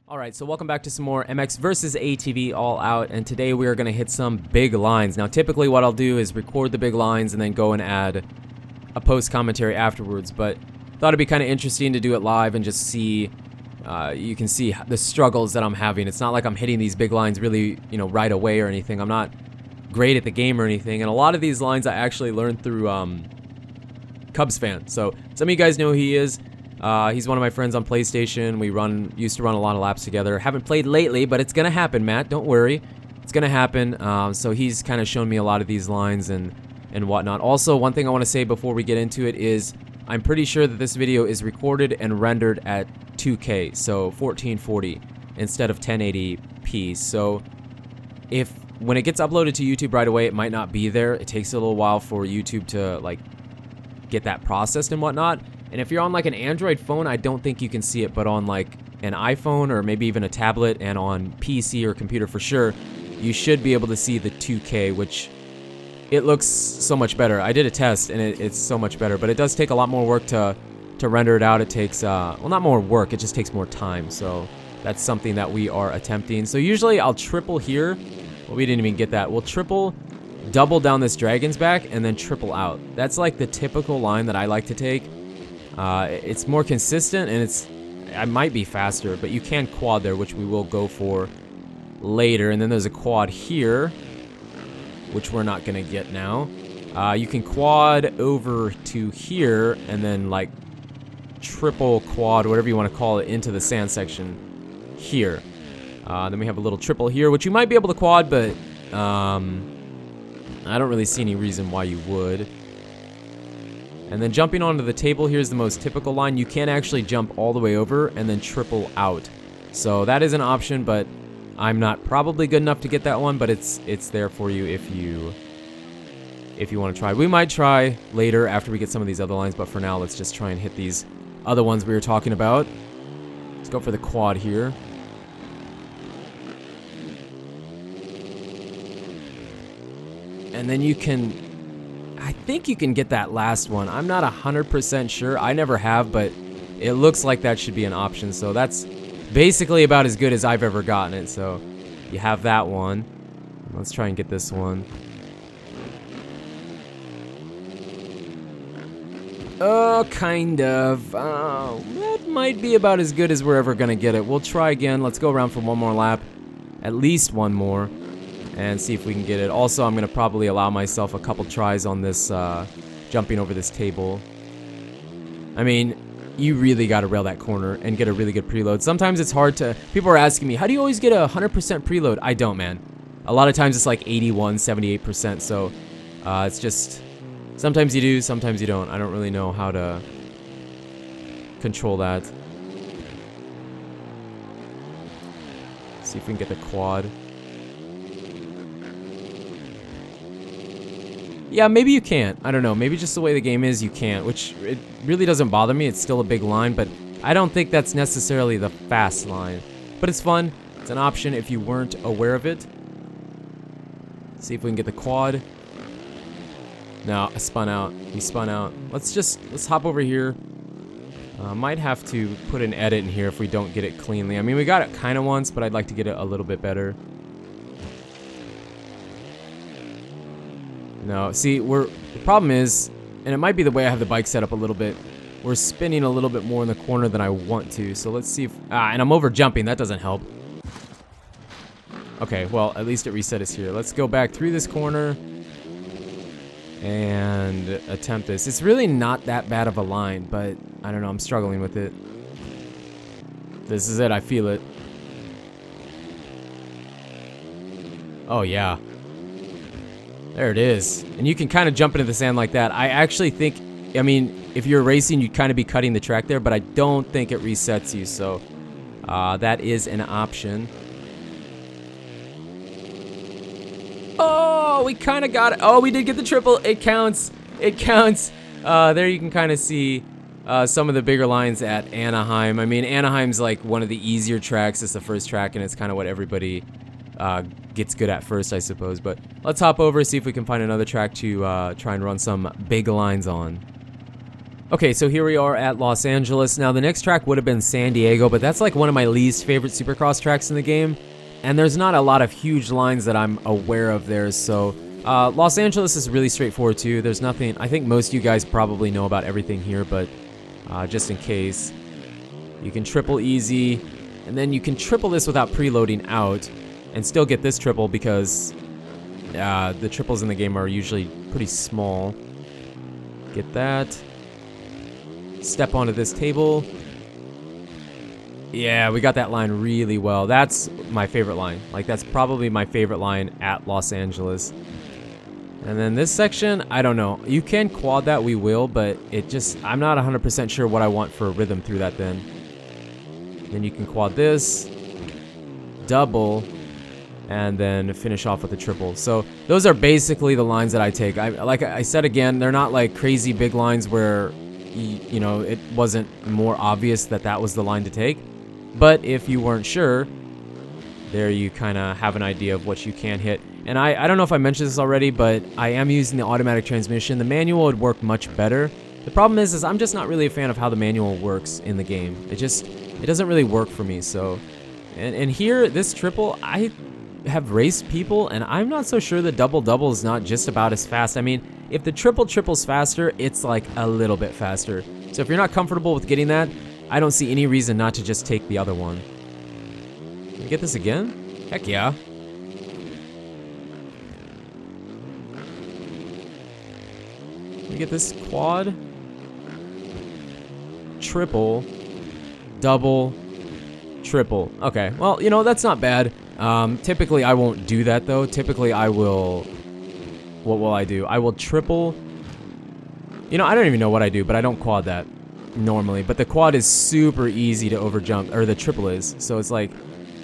Alright, so welcome back to some more MX versus ATV All Out, and today we are going to hit some big lines. Now typically what I'll do is record the big lines and then go and add a post commentary afterwards, but thought it'd be kind of interesting to do it live and just see, you can see the struggles that I'm having. It's not like I'm hitting these big lines really, right away or anything. I'm not great at the game or anything, and a lot of these lines I actually learned through Cubs fan. So some of you guys know who he is. He's one of my friends on PlayStation. We used to run a lot of laps together. Haven't played lately, but it's gonna happen, Matt. Don't worry, it's gonna happen. So he's kind of shown me a lot of these lines and whatnot. Also, one thing I want to say before we get into it is I'm pretty sure that this video is recorded and rendered at 2K, so 1440 instead of 1080p. So when it gets uploaded to YouTube right away, it might not be there. It takes a little while for YouTube to get that processed and whatnot. And if you're on an Android phone, I don't think you can see it, but on an iPhone or maybe even a tablet and on PC or computer for sure, you should be able to see the 2K, which it looks so much better. I did a test and it's so much better, but it does take a lot more work to render it out. It takes, well, not more work, it just takes more time. So that's something that we are attempting. So usually I'll triple here. Well, we didn't even get that. We'll double down this dragon's back and then triple out. That's the typical line that I like to take. It's more consistent and I might be faster, but you can quad there, which we will go for later. And then there's a quad here, which we're not gonna get now. You can quad over to here and then triple quad, whatever you want to call it, into the sand section here. Then we have a little triple here, which you might be able to quad, but I don't really see any reason why you would. And then jumping onto the table, here's the most typical line. You can actually jump all the way over and then triple out. So that is an option, but I'm not probably good enough to get that one, but it's there for you if you want to try. We might try later after we get some of these other lines, but for now, let's just try and hit these other ones we were talking about. Let's go for the quad here. And then I think you can get that last one. I'm not 100% sure. I never have, but it looks like that should be an option. So that's basically about as good as I've ever gotten it. So you have that one. Let's try and get this one. Oh, kind of. That might be about as good as we're ever going to get it. We'll try again. Let's go around for one more lap. At least one more. And see if we can get it. Also, I'm going to probably allow myself a couple tries on this, jumping over this table. I mean, you really got to rail that corner and get a really good preload. Sometimes it's hard to... People are asking me, how do you always get a 100% preload? I don't, man. A lot of times it's 81, 78%. So, it's just... Sometimes you do, sometimes you don't. I don't really know how to control that. See if we can get the quad. Yeah, maybe you can't. I don't know. Maybe just the way the game is, you can't, which it really doesn't bother me. It's still a big line, but I don't think that's necessarily the fast line. But it's fun. It's an option if you weren't aware of it. See if we can get the quad. No, I spun out. He spun out. Let's hop over here. Might have to put an edit in here if we don't get it cleanly. I mean, we got it kind of once, but I'd like to get it a little bit better. No, see, the problem is, and it might be the way I have the bike set up a little bit, we're spinning a little bit more in the corner than I want to, so let's see if, and I'm over jumping, that doesn't help. Okay, well, at least it reset us here. Let's go back through this corner and attempt this. It's really not that bad of a line, but I don't know, I'm struggling with it. This is it, I feel it. Oh, yeah. There it is. And you can kind of jump into the sand like that. I actually think, I mean, if you're racing, you'd kind of be cutting the track there, but I don't think it resets you, so that is an option. Oh, we kind of got it. Oh, we did get the triple. It counts. It counts. There you can kind of see some of the bigger lines at Anaheim. I mean, Anaheim's one of the easier tracks. It's the first track, and it's kind of what everybody gets good at first, I suppose. But let's hop over, see if we can find another track to try and run some big lines on. Okay, so here we are at Los Angeles. Now, the next track would have been San Diego, but that's like one of my least favorite Supercross tracks in the game. And there's not a lot of huge lines that I'm aware of there, so Los Angeles is really straightforward too. There's nothing, I think most of you guys probably know about everything here, but just in case, you can triple easy, and then you can triple this without preloading out, and still get this triple because the triples in the game are usually pretty small. Get that. Step onto this table. Yeah, we got that line really well. That's my favorite line. Like, that's probably my favorite line at Los Angeles. And then this section, I don't know. You can quad that, we will, but it just, I'm not 100% sure what I want for a rhythm through that then. Then you can quad this, double, and then finish off with a triple. So those are basically the lines that I take. Like I said again, they're not like crazy big lines where you know, it wasn't more obvious that that was the line to take. But if you weren't sure, there you kind of have an idea of what you can hit. And I don't know if I mentioned this already, but I am using the automatic transmission. The manual would work much better. The problem is I'm just not really a fan of how the manual works in the game. It doesn't really work for me. So, and here, this triple, I have raced people, and I'm not so sure the double is not just about as fast. I mean, if the triple's faster, it's like a little bit faster. So if you're not comfortable with getting that, I don't see any reason not to just take the other one. Can we get this again? Heck yeah. Can we get this quad? Triple, double, triple. Okay, well, you know, that's not bad. Typically I won't do that though. Typically I will, what will I do? I will triple, you know, I don't even know what I do, but I don't quad that normally. But the quad is super easy to overjump, or the triple is. So it's like,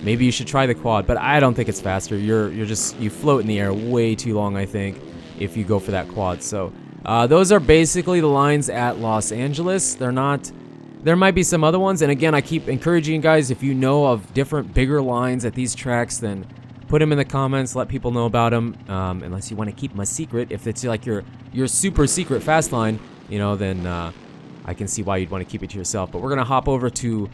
maybe you should try the quad, but I don't think it's faster. You float in the air way too long, I think, if you go for that quad. So those are basically the lines at Los Angeles. They're not, there might be some other ones, and again, I keep encouraging you guys, if you know of different bigger lines at these tracks, then put them in the comments, let people know about them, unless you want to keep them a secret. If it's like your super secret fast line, you know, then I can see why you'd want to keep it to yourself. But we're going to hop over to,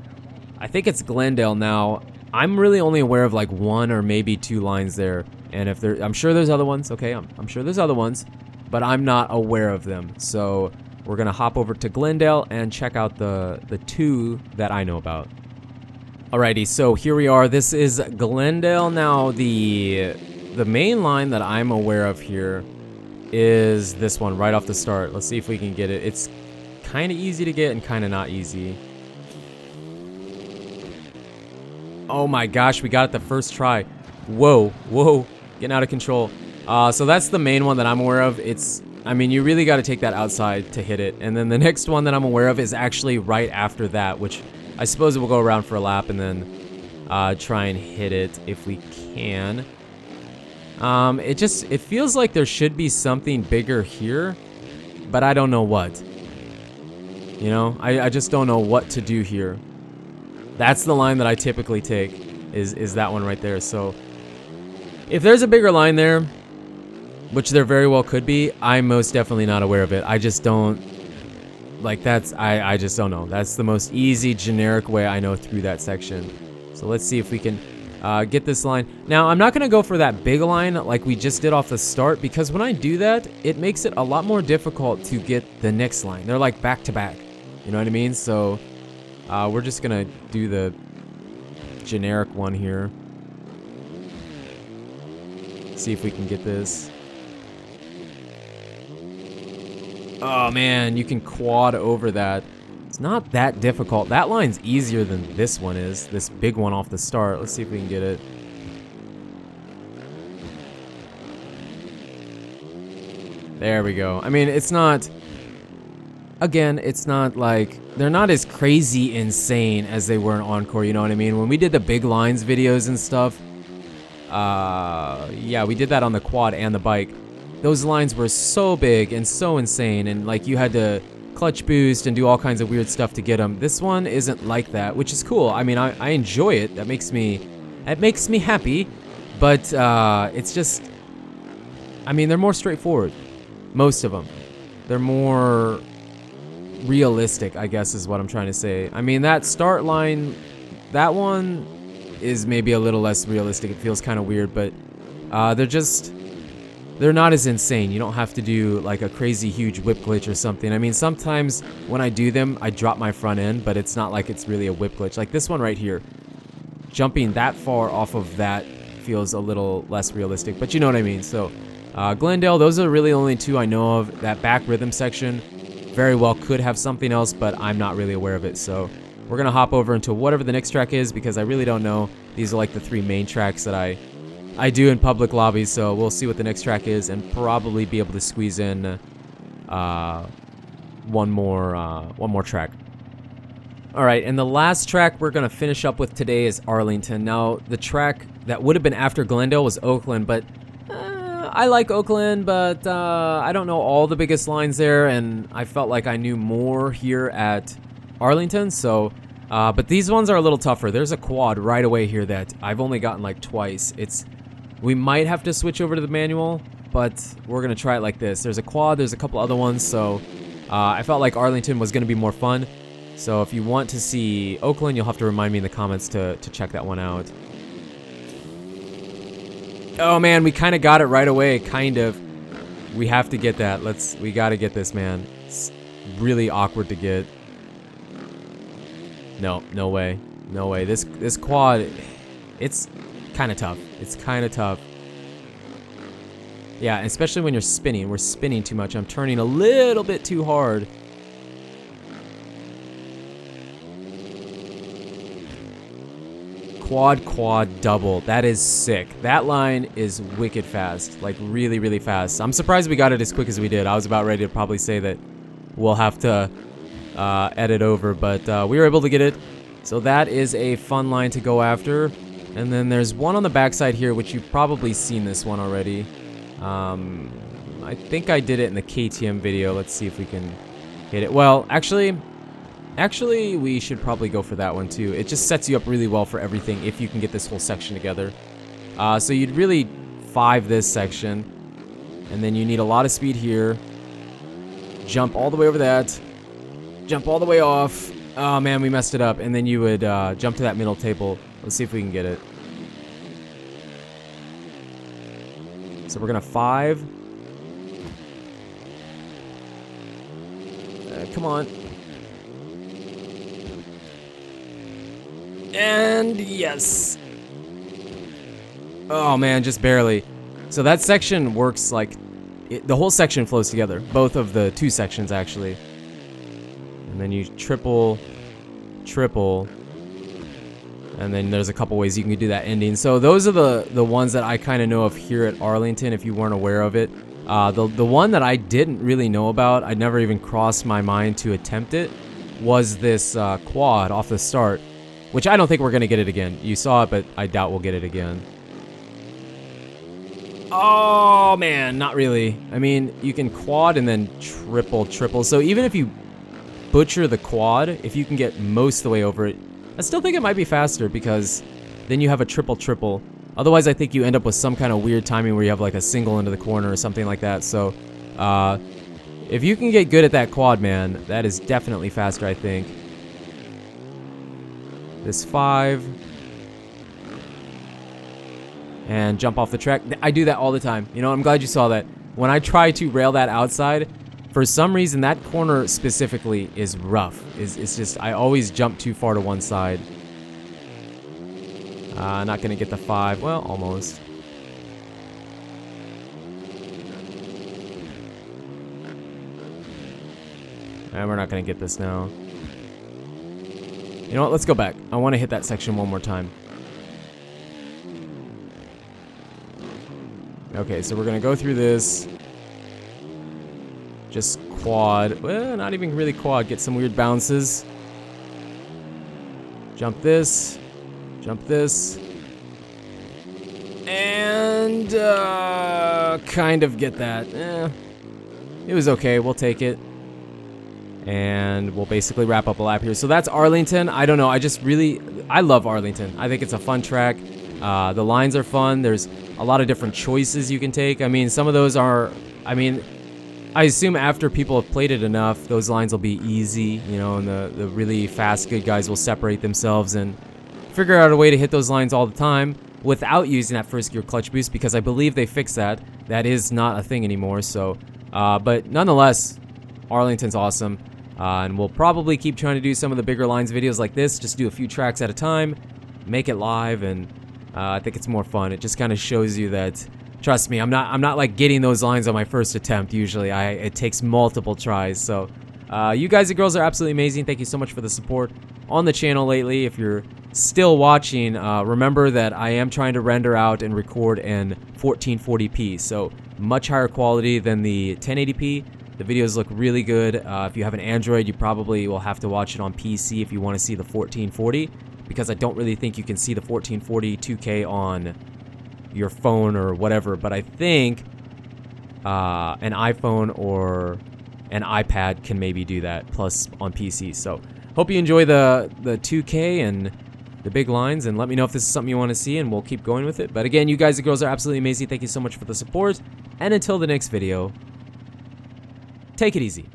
I think it's Glendale now. I'm really only aware of like one or maybe two lines there, and if there, I'm sure there's other ones, okay, I'm sure there's other ones, but I'm not aware of them. So we're going to hop over to Glendale and check out the two that I know about. Alrighty, so here we are. This is Glendale. Now, the main line that I'm aware of here is this one right off the start. Let's see if we can get it. It's kind of easy to get and kind of not easy. Oh my gosh, we got it the first try. Whoa, getting out of control. So that's the main one that I'm aware of. I mean, you really got to take that outside to hit it. And then the next one that I'm aware of is actually right after that, which I suppose we'll go around for a lap and then try and hit it if we can. It feels like there should be something bigger here, but I don't know what. You know, I just don't know what to do here. That's the line that I typically take, is that one right there. So if there's a bigger line there, which there very well could be, I'm most definitely not aware of it. I just don't, like, I just don't know. That's the most easy, generic way I know through that section. So let's see if we can get this line. Now, I'm not going to go for that big line like we just did off the start, because when I do that, it makes it a lot more difficult to get the next line. They're like back to back. You know what I mean? So we're just going to do the generic one here. See if we can get this. Oh man, you can quad over that. It's not that difficult. That line's easier than this one is. This big one off the start. Let's see if we can get it. There we go. I mean, it's not... Again, it's not like... They're not as crazy insane as they were in Encore, you know what I mean? When we did the big lines videos and stuff... yeah, we did that on the quad and the bike. Those lines were so big and so insane, and like you had to clutch boost and do all kinds of weird stuff to get them. This one isn't like that, which is cool. I mean, I enjoy it. That makes me happy, but it's just, I mean, they're more straightforward. Most of them. They're more, realistic, I guess is what I'm trying to say. I mean, that start line, that one is maybe a little less realistic. It feels kind of weird, but they're not as insane. You don't have to do like a crazy huge whip glitch or something. I mean, sometimes when I do them, I drop my front end, but it's not like it's really a whip glitch. Like this one right here, jumping that far off of that feels a little less realistic, but you know what I mean. So Glendale, those are really only two I know of. That back rhythm section very well could have something else, but I'm not really aware of it. So we're gonna hop over into whatever the next track is, because I really don't know. These are like the three main tracks that I do in public lobbies, so we'll see what the next track is and probably be able to squeeze in one more track. All right, and the last track we're gonna finish up with today is Arlington. Now, the track that would have been after Glendale was Oakland, but I like Oakland, but I don't know all the biggest lines there, and I felt like I knew more here at Arlington, so but these ones are a little tougher. There's a quad right away here that I've only gotten like twice. We might have to switch over to the manual, but we're gonna try it like this. There's a quad, there's a couple other ones, so I felt like Arlington was gonna be more fun. So if you want to see Oakland, you'll have to remind me in the comments to check that one out. Oh man, we kind of got it right away, kind of. We have to get that. We gotta get this, man. It's really awkward to get. No way. No way. This quad, it's kind of tough. It's kind of tough. Yeah, especially when you're spinning. We're spinning too much. I'm turning a little bit too hard. Quad, double. That is sick. That line is wicked fast. Like, really, really fast. I'm surprised we got it as quick as we did. I was about ready to probably say that we'll have to edit over, but we were able to get it. So that is a fun line to go after. And then there's one on the backside here, which you've probably seen this one already. I think I did it in the KTM video. Let's see if we can hit it. Well, actually, we should probably go for that one too. It just sets you up really well for everything if you can get this whole section together. So you'd really 5 this section, and then you need a lot of speed here. Jump all the way over that. Jump all the way off. Oh man, we messed it up. And then you would jump to that middle table. Let's see if we can get it. So we're gonna 5. Come on. And yes. Oh man, just barely. So that section works like the whole section flows together. Both of the 2 sections actually. And then you triple, and then there's a couple ways you can do that ending. So those are the ones that I kind of know of here at Arlington, if you weren't aware of it. The one that I didn't really know about, I never even crossed my mind to attempt it, was this quad off the start, which I don't think we're going to get it again. You saw it, but I doubt we'll get it again. Oh man, not really. I mean, you can quad and then triple. So even if you butcher the quad, if you can get most of the way over it, I still think it might be faster, because then you have a triple. Otherwise, I think you end up with some kind of weird timing where you have like a single into the corner or something like that. So if you can get good at that quad, man, that is definitely faster, I think. This 5. And jump off the track. I do that all the time. You know, I'm glad you saw that. When I try to rail that outside, for some reason, that corner specifically is rough. It's just, I always jump too far to one side. Not going to get the 5. Well, almost. And we're not going to get this now. You know what? Let's go back. I want to hit that section one more time. Okay, so we're going to go through this. Just quad. Well, not even really quad. Get some weird bounces. Jump this. Jump this. And kind of get that. It was okay. We'll take it. And we'll basically wrap up a lap here. So that's Arlington. I don't know. I love Arlington. I think it's a fun track. The lines are fun. There's a lot of different choices you can take. I mean, some of those are, I assume after people have played it enough, those lines will be easy, you know, and the really fast good guys will separate themselves and figure out a way to hit those lines all the time without using that first gear clutch boost, because I believe they fixed that. That is not a thing anymore, so, but nonetheless, Arlington's awesome, and we'll probably keep trying to do some of the bigger lines videos like this, just do a few tracks at a time, make it live, and I think it's more fun. It just kind of shows you that, trust me, I'm not like getting those lines on my first attempt usually. It takes multiple tries, so you guys and girls are absolutely amazing. Thank you so much for the support on the channel lately. If you're still watching, remember that I am trying to render out and record in 1440p, so much higher quality than the 1080p. The videos look really good. If you have an Android, you probably will have to watch it on PC if you want to see the 1440, because I don't really think you can see the 1440 2K on your phone or whatever, but I think an iPhone or an iPad can maybe do that, plus on PC. So hope you enjoy the 2K and the big lines, and let me know if this is something you want to see, and we'll keep going with it. But again, you guys and girls are absolutely amazing. Thank you so much for the support, and until the next video, take it easy.